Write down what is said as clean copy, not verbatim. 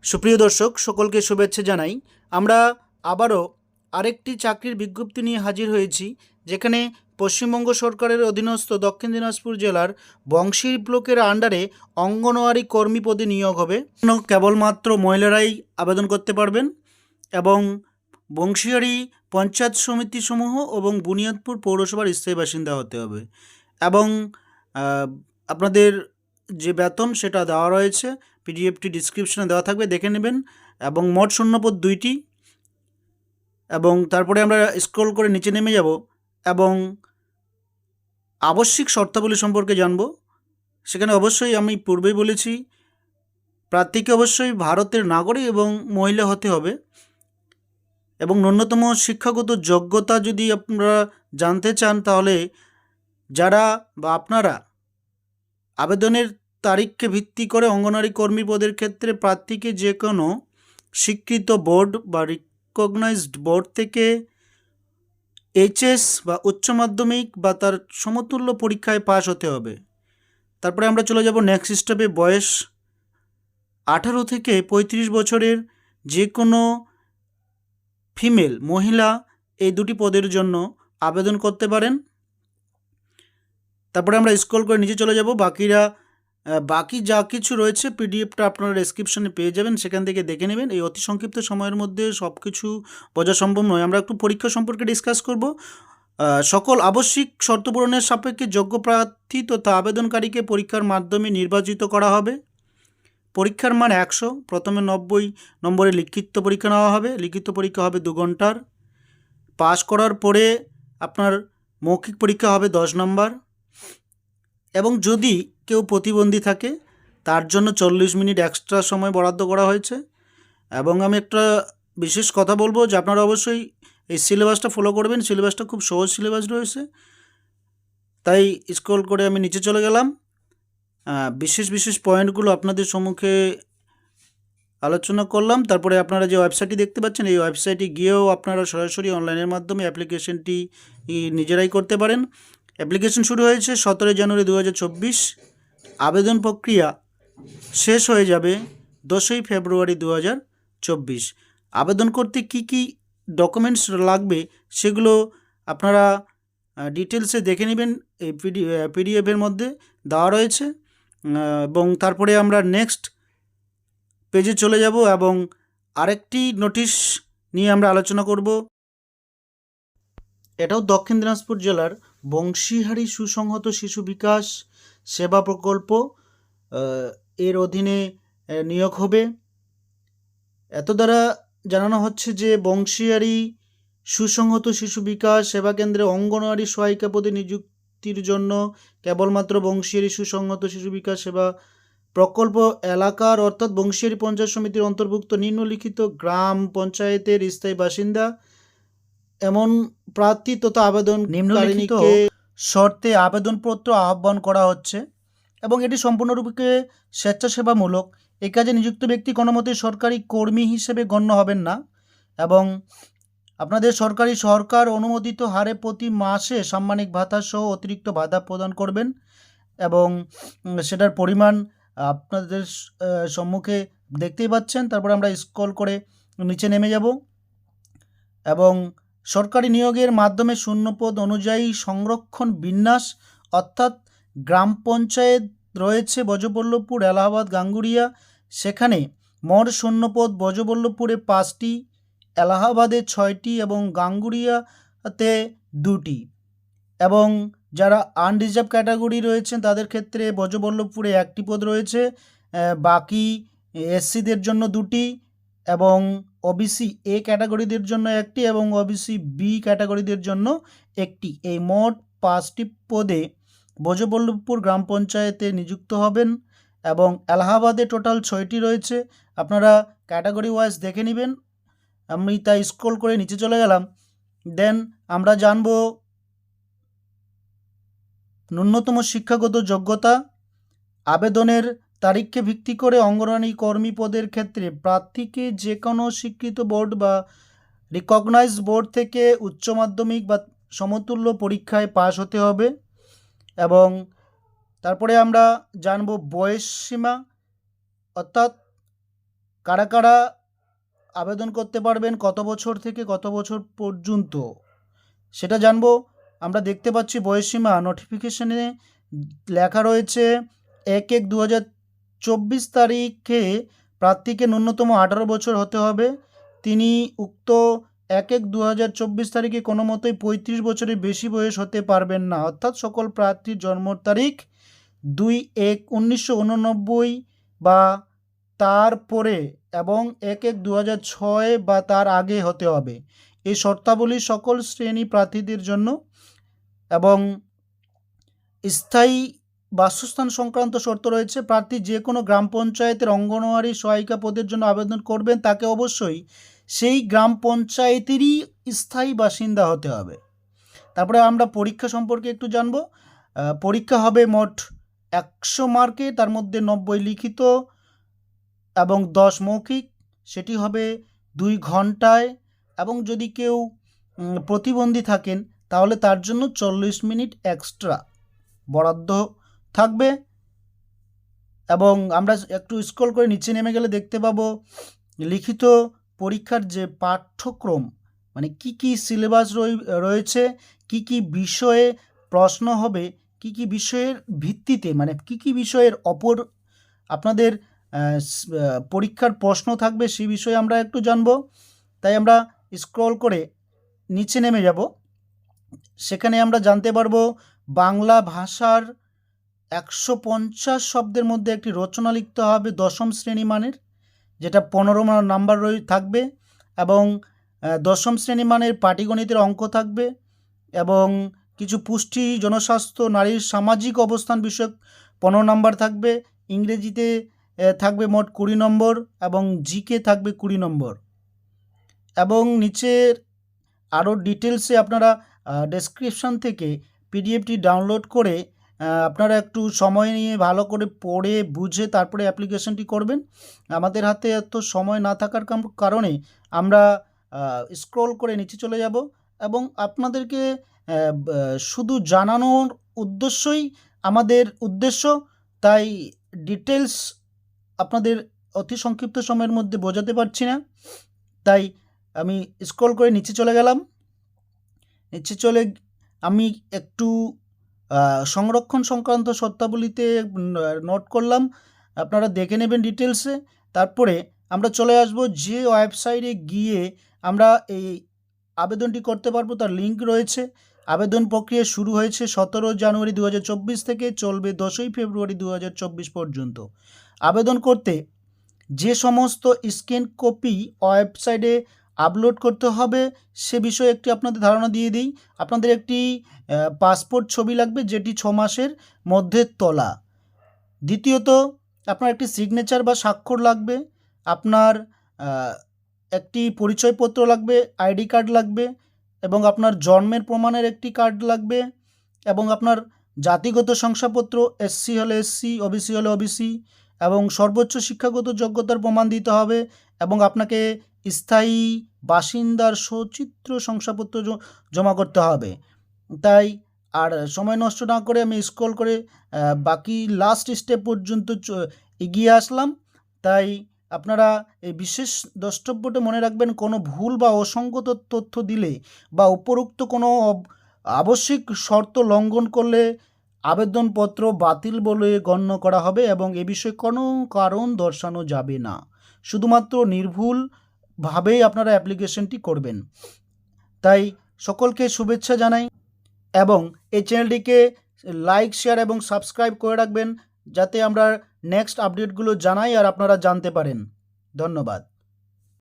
সুপ্রিয় দর্শক সকলকে শুভেচ্ছা জানাই। আমরা আবারও আরেকটি চাকরির বিজ্ঞপ্তি নিয়ে হাজির হয়েছি, যেখানে পশ্চিমবঙ্গ সরকারের অধীনস্থ দক্ষিণ দিনাজপুর জেলার বংশী ব্লকের আন্ডারে অঙ্গনওয়াড়ি কর্মী পদে নিয়োগ হবে। কেবলমাত্র মহিলারাই আবেদন করতে পারবেন এবং বংশীহারি পঞ্চায়েত সমিতি সমূহ এবং বুনিয়াদপুর পৌরসভার স্থায়ী বাসিন্দা হতে হবে এবং আপনাদের যে বেতন সেটা দেওয়া রয়েছে, পিডিএফটি ডিসক্রিপশনে দেওয়া থাকবে, দেখে নেবেন। এবং মোট শূন্যপদ 2টি। এবং তারপরে আমরা স্ক্রল করে নিচে নেমে যাব এবং আবশ্যিক শর্তাবলী সম্পর্কে জানব। সেখানে অবশ্যই আমি পূর্বেই বলেছি, প্রার্থীকে অবশ্যই ভারতের নাগরিক এবং মহিলা হতে হবে এবং ন্যূনতম শিক্ষাগত যোগ্যতা যদি আপনারা জানতে চান, তাহলে যারা বা আপনারা আবেদনের তারিখকে ভিত্তি করে অঙ্গনওয়াড়ি কর্মী পদের ক্ষেত্রে প্রার্থীকে যে কোনো স্বীকৃত বোর্ড বা রিকগনাইজড বোর্ড থেকে এইচএস বা উচ্চ মাধ্যমিক বা তার সমতুল্য পরীক্ষায় পাশ হতে হবে। তারপরে আমরা চলে যাব নেক্সট স্টেপে। বয়স 18 থেকে 35 বছরের যে কোনো ফিমেল মহিলা এই দুটি পদের জন্য আবেদন করতে পারেন। তারপরে আমরা স্ক্রল করে নিচে চলে যাব। বাকি যা কিছু রয়েছে পিডিএফটা আপনারা ডেসক্রিপশনে পেয়ে যাবেন, সেখান থেকে দেখে নেবেন। এই অতি সংক্ষিপ্ত সময়ের মধ্যে সব কিছু বোঝা সম্ভব নয়। আমরা একটু পরীক্ষা সম্পর্কে ডিসকাস করব। সকল আবশ্যিক শর্ত পূরণের সাপেক্ষে যোগ্য প্রার্থী তথা আবেদনকারীকে পরীক্ষার মাধ্যমে নির্বাচিত করা হবে। পরীক্ষার মান 100। প্রথমে 90 নম্বরে লিখিত পরীক্ষা নেওয়া হবে। লিখিত পরীক্ষা হবে 2 ঘন্টার। পাস করার পরে আপনার মৌখিক পরীক্ষা হবে 10 নম্বর এবং যদি কেউ প্রতিবন্ধী থাকে তার জন্য 40 মিনিট এক্সট্রা সময় বরাদ্দ করা হয়েছে। এবং আমি একটা বিশেষ কথা বলবো যে আপনারা অবশ্যই এই সিলেবাসটা ফলো করবেন। সিলেবাসটা খুব সহজ সিলেবাস রয়েছে, তাই স্ক্রল করে আমি নিচে চলে গেলাম। বিশেষ পয়েন্টগুলো আপনাদের সম্মুখে আলোচনা করলাম। তারপরে আপনারা যে ওয়েবসাইটটি দেখতে পাচ্ছেন, এই ওয়েবসাইটে গিয়েও আপনারা সরাসরি অনলাইনের মাধ্যমে অ্যাপ্লিকেশনটি নিজেরাই করতে পারেন। অ্যাপ্লিকেশন শুরু হয়েছে 17 জানুয়ারি 2024। আবেদন প্রক্রিয়া শেষ হয়ে যাবে 10ই ফেব্রুয়ারি 2024। আবেদন করতে কি কি ডকুমেন্টস লাগবে সেগুলো আপনারা ডিটেলসে দেখে নেবেন, এই পিডিএফের মধ্যে দেওয়া রয়েছে। এবং তারপরে আমরা নেক্সট পেজে চলে যাব এবং আরেকটি নোটিশ নিয়ে আমরা আলোচনা করব। এটাও দক্ষিণ দিনাজপুর জেলার বংশীহারি সুসংহত শিশু বিকাশ সেবা প্রকল্প এর অধীনে নিয়োগ হবে। এত দ্বারা জানানো হচ্ছে যে বংশীহারি সুসংহত শিশু বিকাশ সেবা কেন্দ্রে অঙ্গনওয়াড়ি সহায়িকা পদে নিযুক্তির জন্য কেবলমাত্র বংশীহারি সুসংহত শিশু বিকাশ সেবা প্রকল্প এলাকার অর্থাৎ বংশীহারি পঞ্চায়েত সমিতির অন্তর্ভুক্ত নিম্নলিখিত গ্রাম পঞ্চায়েতের স্থায়ী বাসিন্দা এমন প্রার্থী তথা আবেদন নিম্নলিখিত শর্তে আবেদনপত্র আহ্বান করা হচ্ছে এবং এটি সম্পূর্ণরূপে স্বেচ্ছাসেবামূলক। এই কাজে নিযুক্ত ব্যক্তি কোনোমতেই সরকারি কর্মী হিসেবে গণ্য হবেন না এবং আপনাদের সরকার অনুমোদিত হারে প্রতি মাসে সাম্মানিক ভাতা সহ অতিরিক্ত ভাতা প্রদান করবেন এবং সেটার পরিমাণ আপনাদের সম্মুখে দেখতেই পাচ্ছেন। তারপরে আমরা স্ক্রল করে নিচে নেমে যাব এবং সরকারি নিয়োগের মাধ্যমে শূন্যপদ অনুযায়ী সংরক্ষণ বিন্যাস অর্থাৎ গ্রাম পঞ্চায়েত রয়েছে বজবল্লভপুর, এলাহাবাদ, গাঙ্গুড়িয়া, সেখানে মোট শূন্যপদ বজবল্লভপুরে 5টি, এলাহাবাদে 6টি এবং গাঙ্গুড়িয়াতে 2টি। এবং যারা আনরিজার্ভ ক্যাটাগরি রয়েছেন তাদের ক্ষেত্রে বজবল্লভপুরে 1টি পদ রয়েছে, বাকি এসসিদের জন্য 2টি এবং ওবিসি এ ক্যাটাগরিদের জন্য 1টি এবং ওবিসি বি ক্যাটাগরিদের জন্য 1টি। এই মোট 5টি পদে বজবল্লভপুর গ্রাম পঞ্চায়েতে নিযুক্ত হবেন এবং এলাহাবাদে টোটাল 6টি রয়েছে। আপনারা ক্যাটাগরি ওয়াইজ দেখে নেবেন। আমি তাই স্ক্রল করে নিচে চলে গেলাম। দেন আমরা জানব ন্যূনতম শিক্ষাগত যোগ্যতা। আবেদনের তারিখকে ভিত্তি করে অঙ্গনওয়াড়ি কর্মী পদের ক্ষেত্রে প্রার্থীকে যে কোনো স্বীকৃত বোর্ড বা রিকগনাইজ বোর্ড থেকে উচ্চ মাধ্যমিক বা সমতুল্য পরীক্ষায় পাশ হতে হবে এবং তারপরে আমরা জানব বয়স সীমা, অর্থাৎ কারা কারা আবেদন করতে পারবেন, কত বছর থেকে কত বছর পর্যন্ত সেটা জানবো। আমরা দেখতে পাচ্ছি বয়সীমা নোটিফিকেশনে লেখা রয়েছে 1/1/2024 তারিখে প্রার্থীকে ন্যূনতম 18 বছর হতে হবে। তিনি উক্ত 1/1/2024 তারিখে কোনো মতোই 35 বছরের বেশি বয়স হতে পারবেন না। অর্থাৎ সকল প্রার্থীর জন্ম তারিখ 2/1/1989 বা তার পরে এবং 1/1/2006 বা তার আগে হতে হবে। এই শর্তাবলী সকল শ্রেণী প্রার্থীদের জন্য। এবং স্থায়ী বাসস্থান সংক্রান্ত শর্ত রয়েছে। প্রার্থী যে কোনো গ্রাম পঞ্চায়েতের অঙ্গনওয়াড়ি সহায়িকা পদের জন্য আবেদন করবেন তাকে অবশ্যই সেই গ্রাম পঞ্চায়েতেরই স্থায়ী বাসিন্দা হতে হবে। তারপরে আমরা পরীক্ষা সম্পর্কে একটু জানব। পরীক্ষা হবে মোট 100 মার্কে, তার মধ্যে 90 লিখিত এবং 10 মৌখিক। সেটি হবে 2 ঘন্টায়, এবং যদি কেউ প্রতিবন্ধী থাকেন তাহলে তার জন্য 40 মিনিট এক্সট্রা বরাদ্দ থাকবে। এবং আমরা একটু স্ক্রল করে নিচে নেমে গেলে দেখতে পাবো লিখিত পরীক্ষার যে পাঠ্যক্রম, মানে কি কি সিলেবাস রয়েছে, কি কি বিষয়ে প্রশ্ন হবে, কি কি বিষয়ের ভিত্তিতে, মানে কি কি বিষয়ের অপর আপনাদের পরীক্ষার প্রশ্ন থাকবে সেই বিষয়ে আমরা একটু জানব। তাই আমরা স্ক্রল করে নিচে নেমে যাব। সেখানে আমরা জানতে পারবো বাংলা ভাষার 150 শব্দের মধ্যে একটি রচনা লিখতে হবে 10ম শ্রেণী মানের, যেটা 15 নাম্বার থাকবে। এবং 10ম শ্রেণী মানের পাটিগণিতের অঙ্ক থাকবে, এবং কিছু পুষ্টি, জনস্বাস্থ্য, নারীর সামাজিক অবস্থান বিষয়ক 15 নাম্বার থাকবে। ইংরেজিতে থাকবে মোট 20 নম্বর, এবং জিকে থাকবে 20 নম্বর। এবং নিচের আরও ডিটেলসে আপনারা ডেসক্রিপশন থেকে পিডিএফটি ডাউনলোড করে আপনারা একটু সময় নিয়ে ভালো করে পড়ে বুঝে তারপরে অ্যাপ্লিকেশনটি করবেন। আমাদের হাতে এত সময় না থাকার কারণে আমরা স্ক্রল করে নিচে চলে যাব, এবং আপনাদেরকে শুধু জানানোর উদ্দেশ্যই আমাদের উদ্দেশ্য। তাই ডিটেলস আপনাদের অতি সংক্ষিপ্ত সময়ের মধ্যে বোঝাতে পারছি না, তাই আমি স্ক্রল করে নিচে চলে গেলাম। নিচে চলে আমি একটু সংরক্ষণ সংক্রান্ত শর্তাবলীতে নোট করলাম, আপনারা দেখে নেবেন ডিটেলসে। তারপরে আমরা চলে আসব যে ওয়েবসাইটে গিয়ে আমরা এই আবেদনটি করতে পারবো, তার লিঙ্ক রয়েছে। আবেদন প্রক্রিয়া শুরু হয়েছে 17 জানুয়ারি 2024 থেকে, চলবে 10ই ফেব্রুয়ারি 2024 পর্যন্ত। আবেদন করতে যে সমস্ত স্ক্যান কপি ওয়েবসাইটে আপলোড করতে হবে সে বিষয়ে একটি আপনাদের ধারণা দিয়ে দিই। আপনাদের একটি পাসপোর্ট ছবি লাগবে, যেটি 6 মাসের মধ্যে তোলা। দ্বিতীয়ত আপনার একটি সিগনেচার বা স্বাক্ষর লাগবে। আপনার একটি পরিচয়পত্র লাগবে, আইডি কার্ড লাগবে, এবং আপনার জন্মের প্রমাণের একটি কার্ড লাগবে, এবং আপনার জাতিগত শংসাপত্র, এসসি হলে এসসি, ওবিসি হলে ওবিসি, এবং সর্বোচ্চ শিক্ষাগত যোগ্যতার প্রমাণ দিতে হবে, এবং আপনাকে স্থায়ী বাসিন্দার সচিত্র শংসাপত্র জমা করতে হবে। তাই আর সময় নষ্ট না করে আমি স্ক্রল করে বাকি লাস্ট স্টেপ পর্যন্ত এগিয়ে আসলাম। তাই আপনারা এই বিশেষ দ্রষ্টব্যটা মনে রাখবেন, কোনো ভুল বা অসঙ্গত তথ্য দিলে বা উপরোক্ত কোনো আবশ্যিক শর্ত লঙ্ঘন করলে আবেদনপত্র বাতিল বলে গণ্য করা হবে, এবং এ বিষয়ে কোনো কারণ দর্শানো যাবে না। শুধুমাত্র নির্ভুলভাবেই আপনারা অ্যাপ্লিকেশনটি করবেন। তাই সকলকে শুভেচ্ছা জানাই, এবং এই চ্যানেলটিকে লাইক, শেয়ার এবং সাবস্ক্রাইব করে রাখবেন, যাতে আমরা নেক্সট আপডেটগুলো জানাই আর আপনারা জানতে পারেন। ধন্যবাদ।